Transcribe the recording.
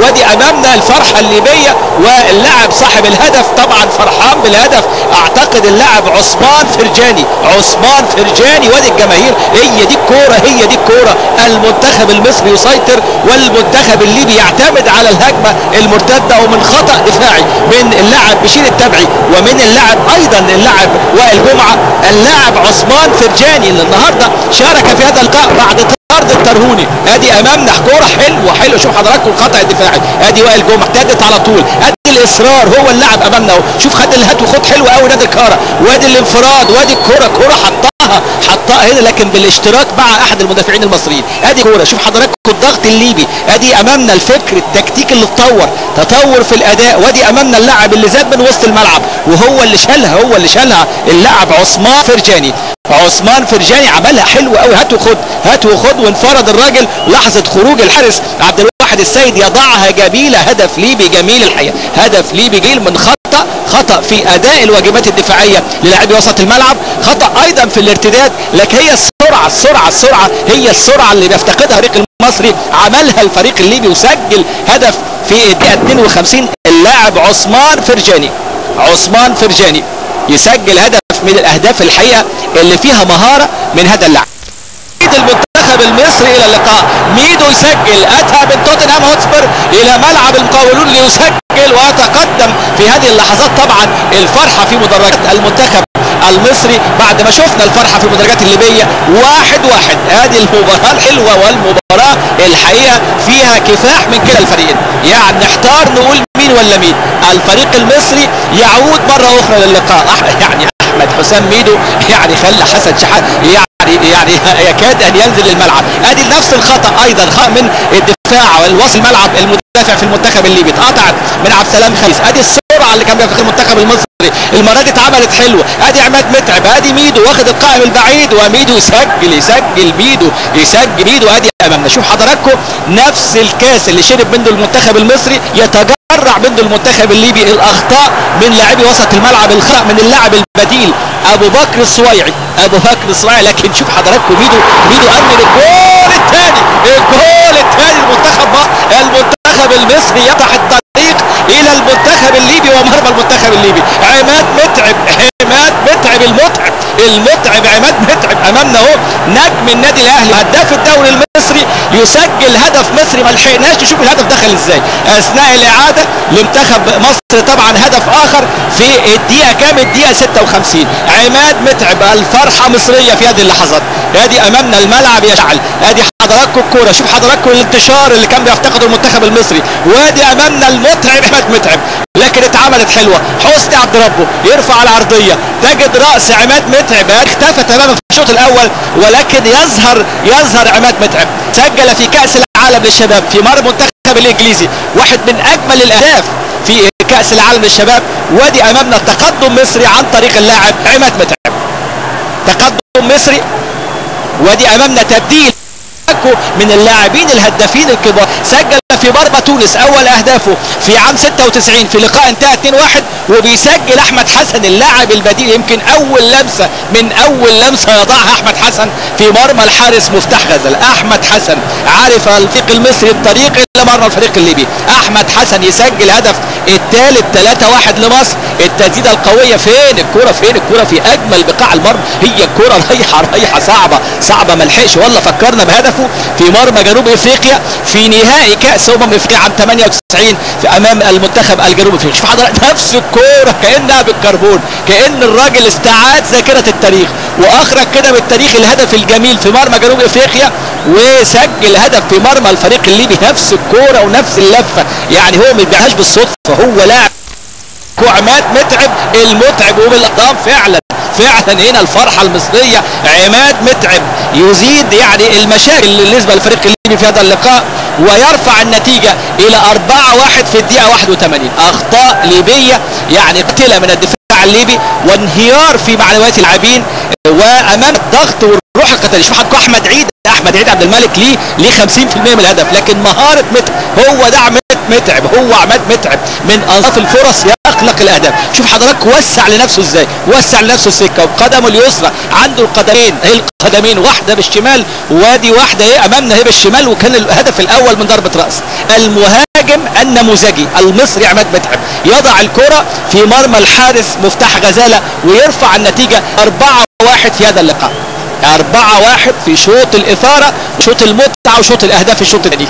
وادي امامنا الفرحه الليبيه واللاعب صاحب الهدف طبعا فرحان بالهدف. اعتقد اللاعب عثمان فرجاني، عثمان فرجاني. وادي الجماهير، هي دي الكوره، هي دي الكوره. المنتخب المصري يسيطر والمنتخب الليبي يعتمد على الهجمه المرتده، ومن خطا دفاعي من اللاعب بشير التبعي ومن اللاعب ايضا اللاعب وائل جمعه. اللاعب عثمان فرجاني اللي النهارده شارك في هذا اللقاء بعد طرد الترهوني. ادي امامنا كوره حلوه، شوف حضراتكم الخطا الدفاعي. ادي وائل جمعه ابتدت على طول، ادي الاصرار، هو اللاعب امامنا اهو. شوف خد الهات وخد حلو قوي نادي الكاره، وادي الانفراد، وادي الكوره حطها هنا لكن بالاشتراك مع احد المدافعين المصريين. ادي كوره، شوف حضراتكم الضغط الليبي. ادي امامنا الفكر التكتيك اللي تطور في الاداء. وادي امامنا اللاعب اللي زاد من وسط الملعب وهو اللي شالها اللاعب عثمان فرجاني. عثمان فرجاني عملها حلو قوي، هات وخد وانفرد الراجل. لحظه خروج الحارس عبد الواحد السيد يضعها جميله. هدف ليبي جميل الحقيقه، هدف ليبي جميل من خطأ في اداء الواجبات الدفاعيه للاعبي وسط الملعب، خطأ ايضا في الارتداد. لكن هي السرعه هي السرعه اللي بيفتقدها الفريق المصري، عملها الفريق الليبي وسجل هدف في الدقيقه 52. اللاعب عثمان فرجاني يسجل هدف من الاهداف الحقيقه اللي فيها مهاره من هذا اللاعب. المنتخب المصري الى اللقاء. ميدو يسجل، اتى من توتنهام هوتسبير الى ملعب المقاولون ليسجل ويتقدم في هذه اللحظات. طبعا الفرحه في مدرجات المنتخب المصري بعد ما شفنا الفرحه في المدرجات الليبيه 1-1. هذه المباراه الحلوه والمباراه الحقيقه فيها كفاح من كلا الفريقين، يعني نحتار نقول مين ولا مين. الفريق المصري يعود مره اخرى للقاء. يعني احمد حسام ميدو يعني خلى حسن شحات يعني يكاد ان ينزل للملعب. ادي نفس الخطا ايضا من الدفاع والوصل الملعب. المدافع في المنتخب الليبي اتقطعت من عبد السلام خميس. ادي السرعه اللي كان بياخدها المنتخب المصري المره دي اتعملت حلوه. ادي عماد متعب، ادي ميدو واخد القائم البعيد وميدو يسجل ميدو. ادي امامنا، شوف حضراتكم نفس الكاس اللي شرب منه المنتخب المصري يتجرع منه المنتخب الليبي. الاخطاء من لاعبي وسط الملعب، الخطا من اللاعب البديل ابو بكر الصويعي. لكن شوف حضراتكم ميدو امن الجول الثاني المنتخب المصري يفتح الطريق الى المنتخب الليبي ومرمى المنتخب الليبي. عماد متعب المتعب عماد متعب امامنا اهو، نجم النادي الاهلي هداف الدوري المصري يسجل هدف مصري. ما لحقناش نشوف الهدف دخل ازاي اثناء الاعاده لمنتخب مصر. طبعا هدف اخر في الدقيقه كام؟ الدقيقه 56. عماد متعب، الفرحه مصريه في هذه اللحظات. ادي امامنا الملعب يشعل. ادي حضراتكم الكوره، شوف حضراتكم الانتشار اللي كان بيفتقده المنتخب المصري. وادي امامنا المتعب عماد متعب، لكن اتعملت حلوه. حسني عبد ربه يرفع العرضيه، تجد راس عماد متعب اختفى تماما في الشوط الاول، ولكن يظهر عماد متعب. سجل في كاس العالم للشباب في مرمى المنتخب الانجليزي، واحد من اجمل الاهداف في كاس العالم للشباب. وادي امامنا تقدم مصري عن طريق اللاعب عماد متعب، تقدم مصري. وادي امامنا تبديل من اللاعبين الهدافين الكبار. سجل في مرمى تونس اول اهدافه في عام 96 في لقاء انتهى 2-1. وبيسجل احمد حسن اللاعب البديل، يمكن اول لمسه يضعها احمد حسن في مرمى الحارس مفتاح غزل. احمد حسن عارف الفريق المصري الطريق الى مرمى الفريق الليبي. احمد حسن يسجل هدف الثالث 3-1 لمصر. التسديده القويه، فين الكوره في اجمل بقاع المرمى. هي الكوره رايحه صعبه ما لحقش ولا فكرنا بهدفه في مرمى جنوب افريقيا في نهائي كاس افريقيا عام 98 في امام المنتخب الجنوب افريقي. شوف حضرتك نفس الكوره كانها بالكربون، كان الراجل استعاد ذاكره التاريخ واخرج كده بالتاريخ الهدف الجميل في مرمى جنوب افريقيا، وسجل هدف في مرمى الفريق الليبي. نفس الكوره ونفس اللفه، يعني هو ما بيعملهاش بالصدفه، هو لاعب. عماد متعب المتعب وبالاقدام فعلا هنا الفرحه المصريه. عماد متعب يزيد يعني المشاكل بالنسبه للفريق الليبي في هذا اللقاء ويرفع النتيجه الى 4-1 في الدقيقه 81. اخطاء ليبيه يعني قتله من الدفاع الليبي وانهيار في معنويات اللاعبين وامام الضغط والروح القتاليه. شوف حضرتك احمد عيد عبد الملك ليه 50% من الهدف، لكن مهاره متعب هو ده متعب، هو عماد متعب من انصاف الفرص يخلق الاهداف. شوف حضرتك وسع لنفسه ازاي، وسع لنفسه السكه وقدمه اليسرى، عنده القدمين واحده بالشمال وادي واحده امامنا هي بالشمال، وكان الهدف الاول من ضربه راس. المهاجم المهاجم النموذجي المصري عماد متعب يضع الكرة في مرمى الحارس مفتاح غزالة ويرفع النتيجة 4-1 في هذا اللقاء. 4-1 في شوط الإثارة، شوط المتعة وشوط الأهداف الشوط الثاني.